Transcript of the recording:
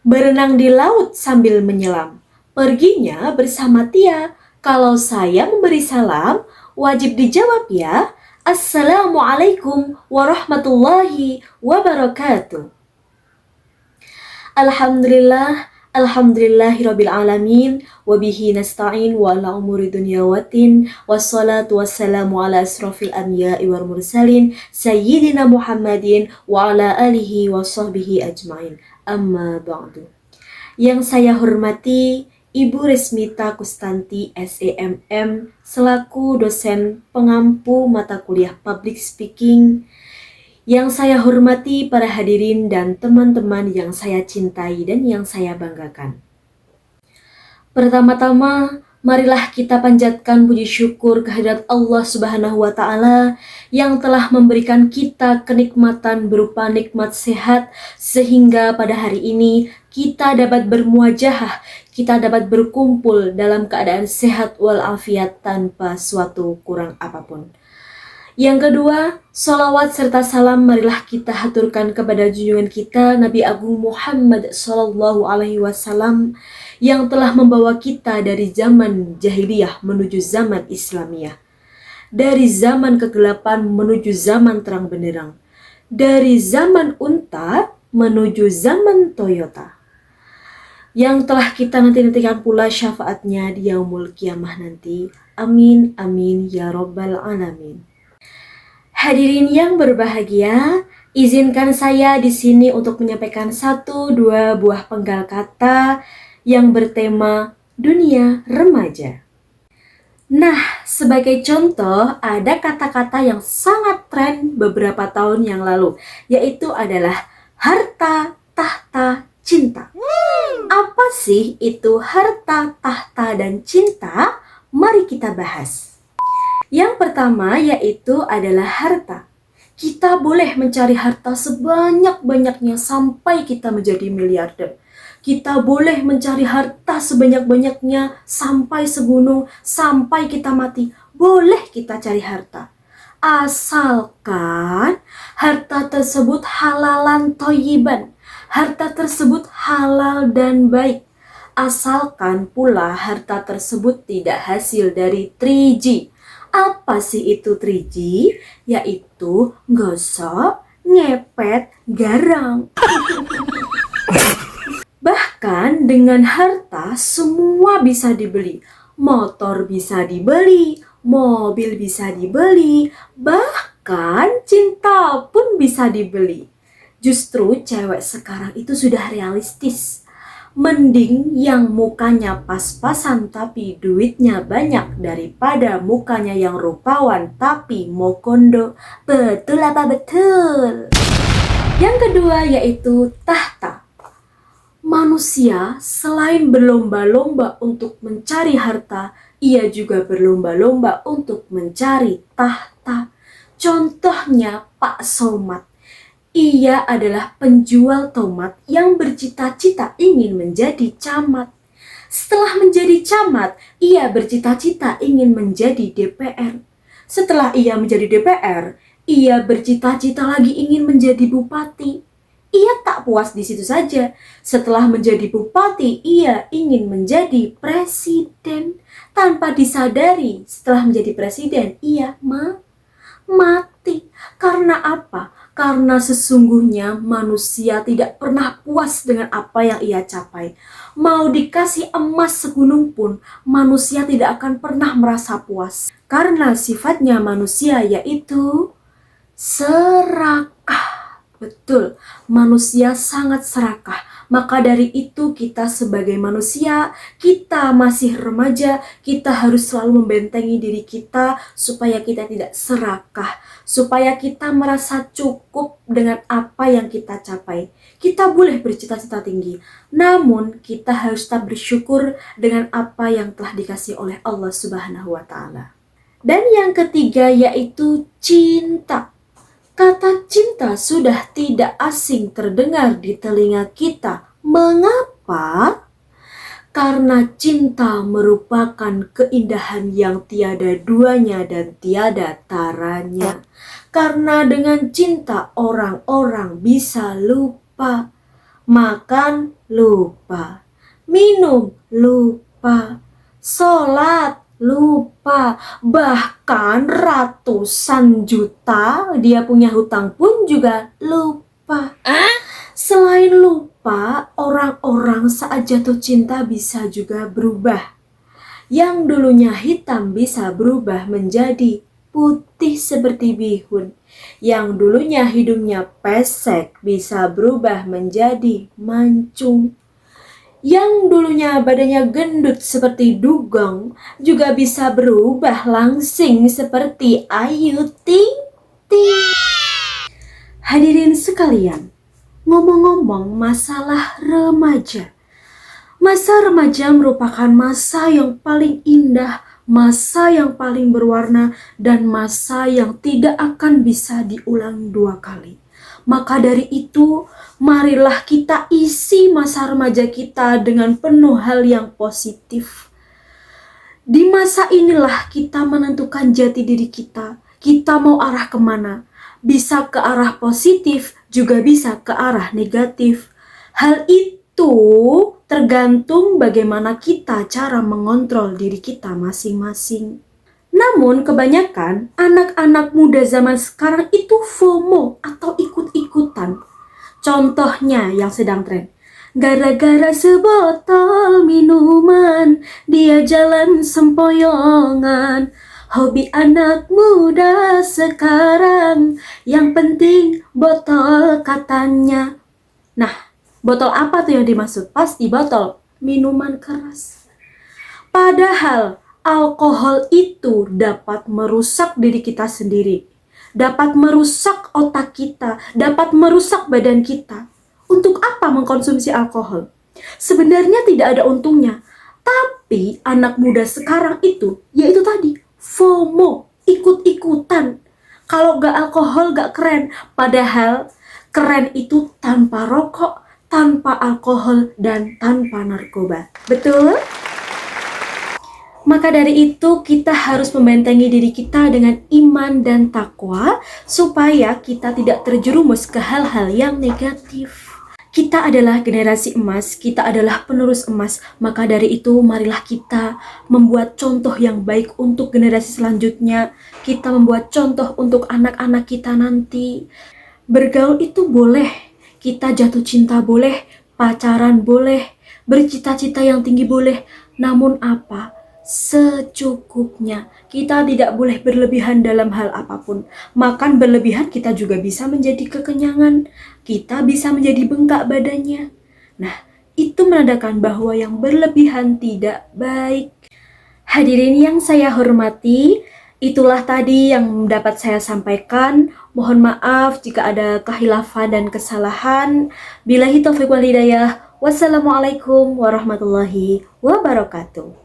Berenang di laut sambil menyelam. Perginya bersama Tia. Kalau saya memberi salam, wajib dijawab ya. Assalamualaikum warahmatullahi wabarakatuh. Alhamdulillah, alhamdulillahirabbil alamin, wa bihi nasta'in wa ala umuri dunya waddin, wassalatu wassalamu ala asrofil anbiya'i wal mursalin, sayyidina Muhammadin wa ala alihi wa sahbihi ajmain. Amma ba'du. Yang saya hormati Ibu Resmita Kustanti SEMM selaku dosen pengampu mata kuliah Public Speaking. Yang saya hormati para hadirin dan teman-teman yang saya cintai dan yang saya banggakan. Pertama-tama, marilah kita panjatkan puji syukur kehadirat Allah Subhanahu wa Ta'ala yang telah memberikan kita kenikmatan berupa nikmat sehat, sehingga pada hari ini kita dapat bermuajahah, kita dapat berkumpul dalam keadaan sehat walafiat tanpa suatu kurang apapun. Yang kedua, sholawat serta salam marilah kita haturkan kepada junjungan kita Nabi Agung Muhammad Sallallahu Alaihi Wasallam yang telah membawa kita dari zaman jahiliyah menuju zaman Islamiyah, dari zaman kegelapan menuju zaman terang benderang, dari zaman unta menuju zaman Toyota, yang telah kita nantikan pula syafaatnya di yaumul kiamah nanti. Amin amin ya robbal alamin. Hadirin yang berbahagia, izinkan saya di sini untuk menyampaikan 1-2 buah penggal kata yang bertema dunia remaja. Nah, sebagai contoh, ada kata-kata yang sangat tren beberapa tahun yang lalu, yaitu adalah harta, tahta, cinta. Apa sih itu harta, tahta, dan cinta? Mari kita bahas. Yang pertama yaitu adalah harta. Kita boleh mencari harta sebanyak-banyaknya sampai kita menjadi miliarder. Kita boleh mencari harta sebanyak-banyaknya sampai segunung, sampai kita mati. Boleh kita cari harta. Asalkan harta tersebut halalan thayyiban. Harta tersebut halal dan baik. Asalkan pula harta tersebut tidak hasil dari 3G. Apa sih itu 3G? Yaitu gosok, ngepet, garang. Bahkan dengan harta semua bisa dibeli. Motor bisa dibeli, mobil bisa dibeli, bahkan cinta pun bisa dibeli. Justru cewek sekarang itu sudah realistis. Mending yang mukanya pas-pasan tapi duitnya banyak daripada mukanya yang rupawan tapi mokondo. Betul apa betul? Yang kedua yaitu tahta. Manusia selain berlomba-lomba untuk mencari harta, ia juga berlomba-lomba untuk mencari tahta. Contohnya Pak Somad. Ia adalah penjual tomat yang bercita-cita ingin menjadi camat. Setelah menjadi camat, ia bercita-cita ingin menjadi DPR. Setelah ia menjadi DPR, ia bercita-cita lagi ingin menjadi bupati. Ia tak puas di situ saja. Setelah menjadi bupati, ia ingin menjadi presiden. Tanpa disadari, setelah menjadi presiden, ia mati. Karena apa? Karena sesungguhnya manusia tidak pernah puas dengan apa yang ia capai. Mau dikasih emas segunung pun, manusia tidak akan pernah merasa puas. Karena sifatnya manusia yaitu serakah. Betul, manusia sangat serakah. Maka dari itu kita sebagai manusia, kita masih remaja, kita harus selalu membentengi diri kita supaya kita tidak serakah, supaya kita merasa cukup dengan apa yang kita capai. Kita boleh bercita-cita tinggi, namun kita harus tetap bersyukur dengan apa yang telah dikasih oleh Allah Subhanahu wa Ta'ala. Dan yang ketiga yaitu cinta. Kata cinta sudah tidak asing terdengar di telinga kita. Mengapa? Karena cinta merupakan keindahan yang tiada duanya dan tiada taranya. Karena dengan cinta orang-orang bisa lupa. Makan lupa, minum lupa, sholat lupa, bahkan ratusan juta dia punya hutang pun juga lupa. Selain lupa, orang-orang saat jatuh cinta bisa juga berubah. Yang dulunya hitam bisa berubah menjadi putih seperti bihun. Yang dulunya hidungnya pesek bisa berubah menjadi mancung. Yang dulunya badannya gendut seperti dugong juga bisa berubah langsing seperti Ayu Ting Ting. Hadirin sekalian, ngomong-ngomong masalah remaja. Masa remaja merupakan masa yang paling indah, masa yang paling berwarna, dan masa yang tidak akan bisa diulang dua kali. Maka dari itu, marilah kita isi masa remaja kita dengan penuh hal yang positif. Di masa inilah kita menentukan jati diri kita. Kita mau arah kemana? Bisa ke arah positif, juga bisa ke arah negatif. Hal itu tergantung bagaimana kita cara mengontrol diri kita masing-masing. Namun kebanyakan anak-anak muda zaman sekarang itu FOMO atau ikut-ikutan. Contohnya yang sedang tren. Gara-gara sebotol minuman, dia jalan sempoyongan. Hobi anak muda sekarang, yang penting botol katanya. Nah, botol apa tuh yang dimaksud? Pasti botol minuman keras. Padahal alkohol itu dapat merusak diri kita sendiri, dapat merusak otak kita, dapat merusak badan kita. Untuk apa mengkonsumsi alkohol? Sebenarnya tidak ada untungnya. Tapi anak muda sekarang itu, yaitu tadi, FOMO, ikut-ikutan. Kalau gak alkohol gak keren. Padahal keren itu tanpa rokok, tanpa alkohol, dan tanpa narkoba. Betul? Maka dari itu kita harus membentengi diri kita dengan iman dan takwa supaya kita tidak terjerumus ke hal-hal yang negatif. Kita adalah generasi emas, kita adalah penerus emas. Maka dari itu marilah kita membuat contoh yang baik untuk generasi selanjutnya. Kita membuat contoh untuk anak-anak kita nanti. Bergaul itu boleh, kita jatuh cinta boleh, pacaran boleh, bercita-cita yang tinggi boleh. Namun apa? Secukupnya. Kita tidak boleh berlebihan dalam hal apapun. Makan berlebihan kita juga bisa menjadi kekenyangan. Kita bisa menjadi bengkak badannya. Nah, itu menandakan bahwa yang berlebihan tidak baik. Hadirin yang saya hormati, itulah tadi yang dapat saya sampaikan. Mohon maaf jika ada khilafan dan kesalahan. Billahi taufiq wal hidayah. Wassalamualaikum warahmatullahi wabarakatuh.